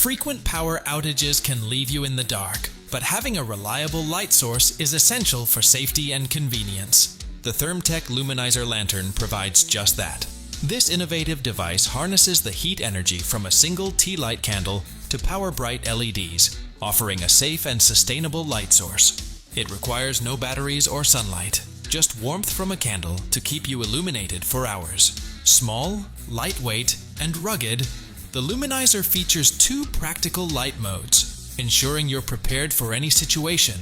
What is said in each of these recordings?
Frequent power outages can leave you in the dark, but having a reliable light source is essential for safety and convenience. The ThermTech Luminizer Lantern provides just that. This innovative device harnesses the heat energy from a single tea-light candle to power bright LEDs, offering a safe and sustainable light source. It requires no batteries or sunlight, just warmth from a candle to keep you illuminated for hours. Small, lightweight, and rugged, the Luminizer features two practical light modes, ensuring you're prepared for any situation.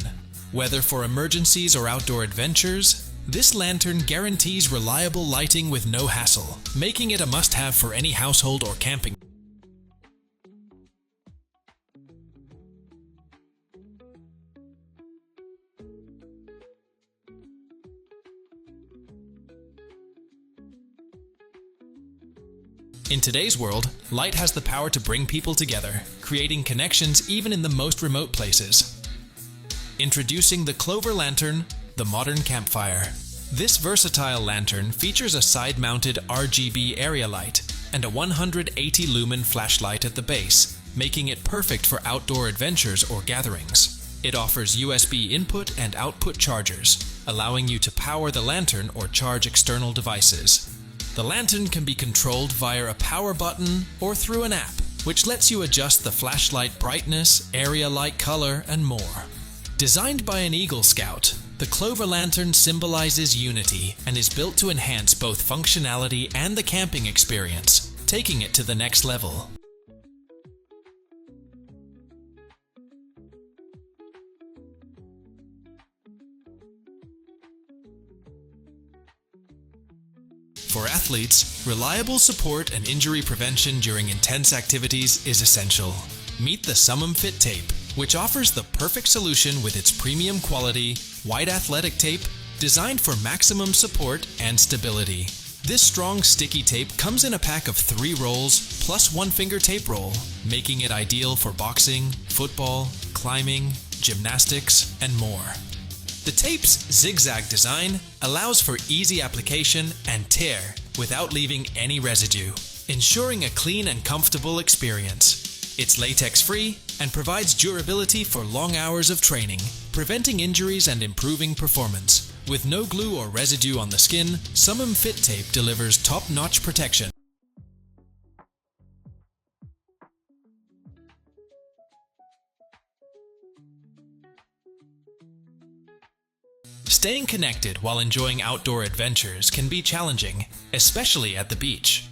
Whether for emergencies or outdoor adventures, this lantern guarantees reliable lighting with no hassle, making it a must-have for any household or camping. In today's world, light has the power to bring people together, creating connections even in the most remote places. Introducing the Clover Lantern, the modern campfire. This versatile lantern features a side-mounted RGB area light and a 180 lumen flashlight at the base, making it perfect for outdoor adventures or gatherings. It offers USB input and output chargers, allowing you to power the lantern or charge external devices. The lantern can be controlled via a power button or through an app, which lets you adjust the flashlight brightness, area light color, and more. Designed by an Eagle Scout, the Clover Lantern symbolizes unity and is built to enhance both functionality and the camping experience, taking it to the next level. For athletes, reliable support and injury prevention during intense activities is essential. Meet the Summum Fit Tape, which offers the perfect solution with its premium quality, white athletic tape, designed for maximum support and stability. This strong sticky tape comes in a pack of 3 rolls plus 1 finger tape roll, making it ideal for boxing, football, climbing, gymnastics, and more. The tape's zigzag design allows for easy application and tear without leaving any residue, ensuring a clean and comfortable experience. It's latex-free and provides durability for long hours of training, preventing injuries and improving performance. With no glue or residue on the skin, Summum Fit Tape delivers top-notch protection. Staying connected while enjoying outdoor adventures can be challenging, especially at the beach.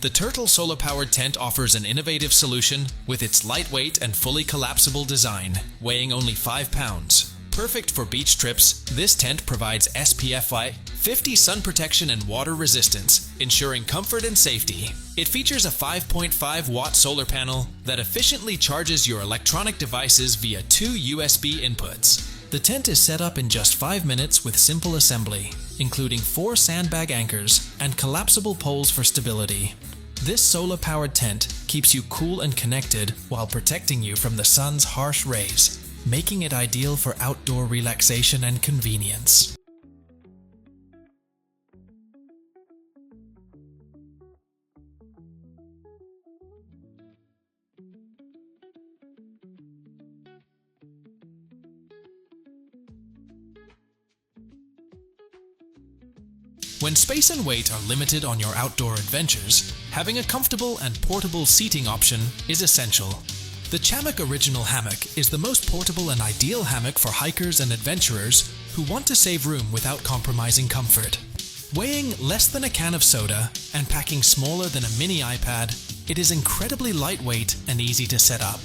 The Turtle solar-powered tent offers an innovative solution with its lightweight and fully collapsible design, weighing only 5 pounds. Perfect for beach trips, this tent provides SPF 50 sun protection and water resistance, ensuring comfort and safety. It features a 5.5-watt solar panel that efficiently charges your electronic devices via 2 USB inputs. The tent is set up in just 5 minutes with simple assembly, including 4 sandbag anchors and collapsible poles for stability. This solar-powered tent keeps you cool and connected while protecting you from the sun's harsh rays, making it ideal for outdoor relaxation and convenience. When space and weight are limited on your outdoor adventures, having a comfortable and portable seating option is essential. The Chammock Original Hammock is the most portable and ideal hammock for hikers and adventurers who want to save room without compromising comfort. Weighing less than a can of soda and packing smaller than a mini iPad, it is incredibly lightweight and easy to set up.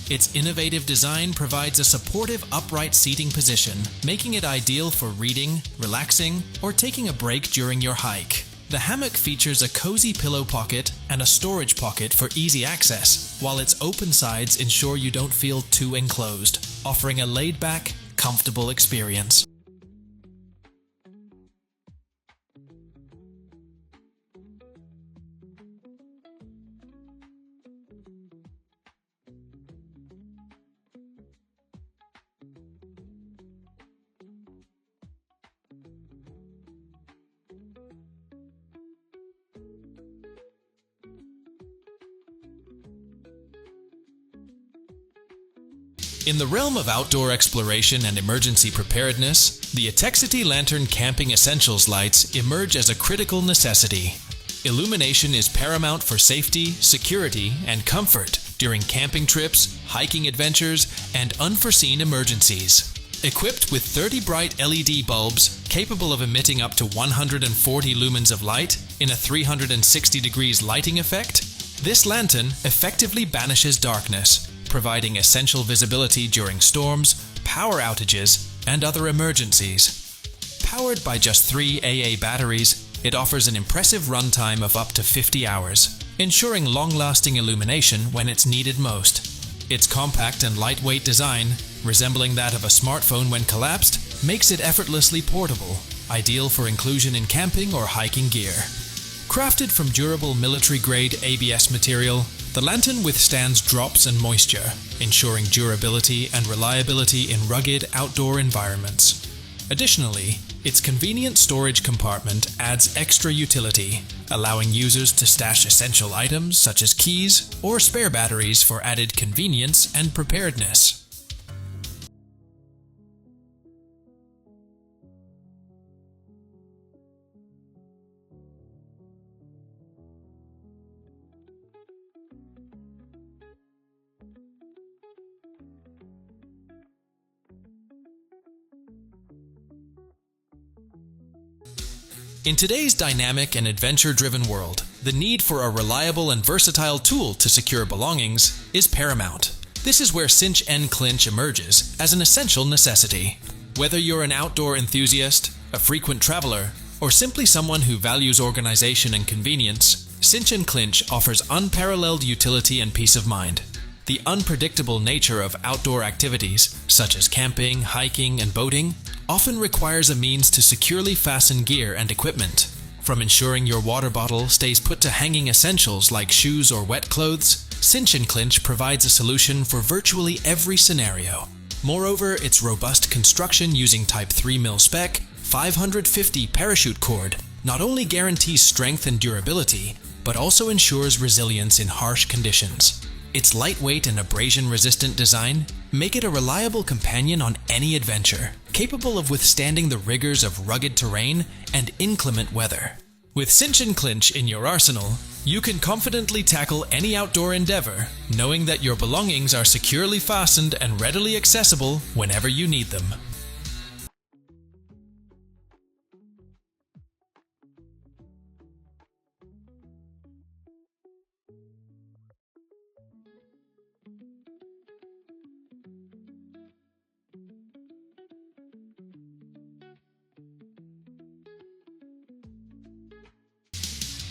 Its innovative design provides a supportive upright seating position, making it ideal for reading, relaxing, or taking a break during your hike. The hammock features a cozy pillow pocket and a storage pocket for easy access, while its open sides ensure you don't feel too enclosed, offering a laid-back, comfortable experience. In the realm of outdoor exploration and emergency preparedness, the Atexity Lantern Camping Essentials lights emerge as a critical necessity. Illumination is paramount for safety, security, and comfort during camping trips, hiking adventures, and unforeseen emergencies. Equipped with 30 bright LED bulbs capable of emitting up to 140 lumens of light in a 360 degrees lighting effect, this lantern effectively banishes darkness, providing essential visibility during storms, power outages, and other emergencies. Powered by just 3 AA batteries, it offers an impressive runtime of up to 50 hours, ensuring long-lasting illumination when it's needed most. Its compact and lightweight design, resembling that of a smartphone when collapsed, makes it effortlessly portable, ideal for inclusion in camping or hiking gear. Crafted from durable military-grade ABS material, the lantern withstands drops and moisture, ensuring durability and reliability in rugged outdoor environments. Additionally, its convenient storage compartment adds extra utility, allowing users to stash essential items such as keys or spare batteries for added convenience and preparedness. In today's dynamic and adventure-driven world, the need for a reliable and versatile tool to secure belongings is paramount. This is where Cinch N Clinch emerges as an essential necessity. Whether you're an outdoor enthusiast, a frequent traveler, or simply someone who values organization and convenience, Cinch N Clinch offers unparalleled utility and peace of mind. The unpredictable nature of outdoor activities, such as camping, hiking, and boating, often requires a means to securely fasten gear and equipment. From ensuring your water bottle stays put to hanging essentials like shoes or wet clothes, Cinch N Clinch provides a solution for virtually every scenario. Moreover, its robust construction using Type 3 mil-spec, 550 parachute cord not only guarantees strength and durability, but also ensures resilience in harsh conditions. Its lightweight and abrasion-resistant design make it a reliable companion on any adventure, capable of withstanding the rigors of rugged terrain and inclement weather. With Cinch N Clinch in your arsenal, you can confidently tackle any outdoor endeavor, knowing that your belongings are securely fastened and readily accessible whenever you need them.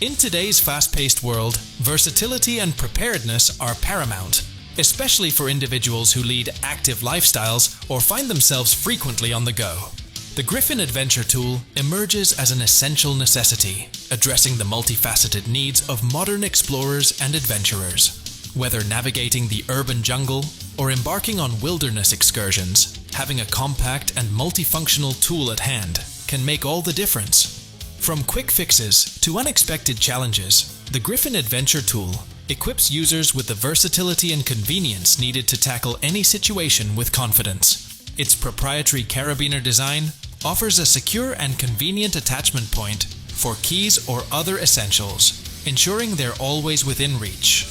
In today's fast-paced world, versatility and preparedness are paramount, especially for individuals who lead active lifestyles or find themselves frequently on the go. The Griffin Adventure Tool emerges as an essential necessity, addressing the multifaceted needs of modern explorers and adventurers. Whether navigating the urban jungle or embarking on wilderness excursions, having a compact and multifunctional tool at hand can make all the difference. From quick fixes to unexpected challenges, the Griffin Adventure Tool equips users with the versatility and convenience needed to tackle any situation with confidence. Its proprietary carabiner design offers a secure and convenient attachment point for keys or other essentials, ensuring they're always within reach.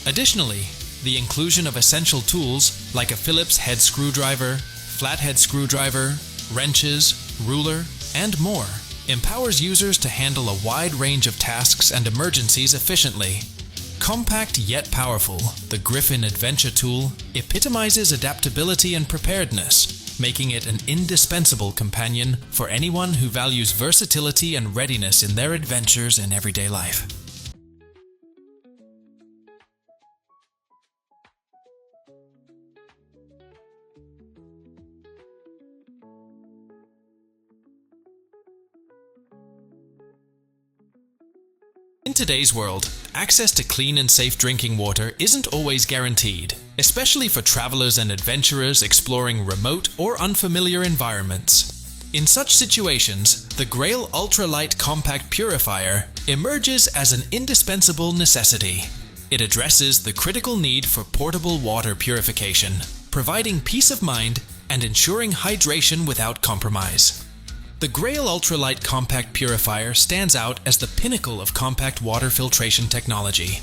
Additionally, the inclusion of essential tools like a Phillips head screwdriver, flathead screwdriver, wrenches, ruler, and more empowers users to handle a wide range of tasks and emergencies efficiently. Compact yet powerful, the Griffin Adventure Tool epitomizes adaptability and preparedness, making it an indispensable companion for anyone who values versatility and readiness in their adventures in everyday life. In today's world, access to clean and safe drinking water isn't always guaranteed, especially for travelers and adventurers exploring remote or unfamiliar environments. In such situations, the Grail Ultralight Compact Purifier emerges as an indispensable necessity. It addresses the critical need for portable water purification, providing peace of mind and ensuring hydration without compromise. The Grail Ultralight Compact Purifier stands out as the pinnacle of compact water filtration technology.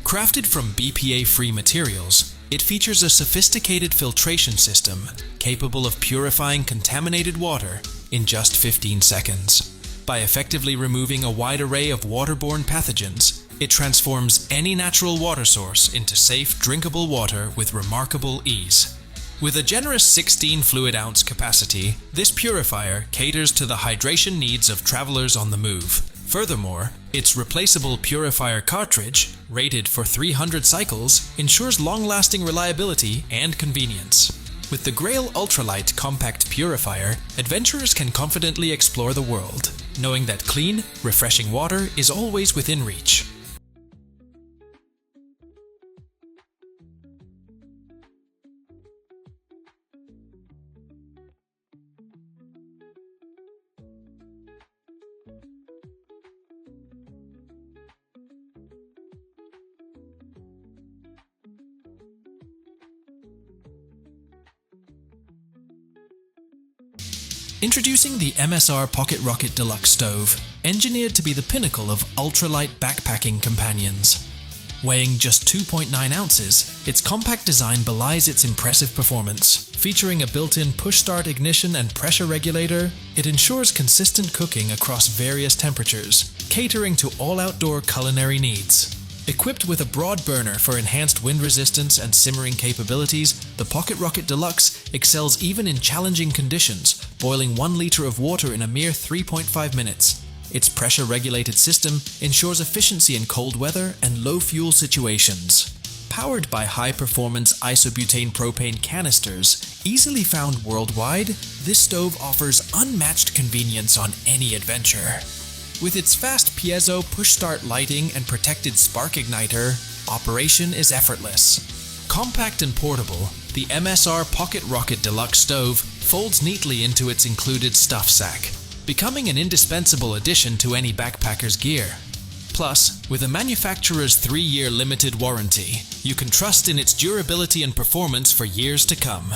Crafted from BPA-free materials, it features a sophisticated filtration system capable of purifying contaminated water in just 15 seconds. By effectively removing a wide array of waterborne pathogens, it transforms any natural water source into safe, drinkable water with remarkable ease. With a generous 16 fluid ounce capacity, this purifier caters to the hydration needs of travelers on the move. Furthermore, its replaceable purifier cartridge, rated for 300 cycles, ensures long-lasting reliability and convenience. With the Grail Ultralight Compact Purifier, adventurers can confidently explore the world, knowing that clean, refreshing water is always within reach. Introducing the MSR Pocket Rocket Deluxe Stove, engineered to be the pinnacle of ultralight backpacking companions. Weighing just 2.9 ounces, its compact design belies its impressive performance. Featuring a built-in push-start ignition and pressure regulator, it ensures consistent cooking across various temperatures, catering to all outdoor culinary needs. Equipped with a broad burner for enhanced wind resistance and simmering capabilities, the Pocket Rocket Deluxe excels even in challenging conditions, boiling 1 liter of water in a mere 3.5 minutes. Its pressure-regulated system ensures efficiency in cold weather and low-fuel situations. Powered by high-performance isobutane propane canisters, easily found worldwide, this stove offers unmatched convenience on any adventure. With its fast piezo push-start lighting and protected spark igniter, operation is effortless. Compact and portable, the MSR Pocket Rocket Deluxe Stove folds neatly into its included stuff sack, becoming an indispensable addition to any backpacker's gear. Plus, with a manufacturer's 3-year limited warranty, you can trust in its durability and performance for years to come.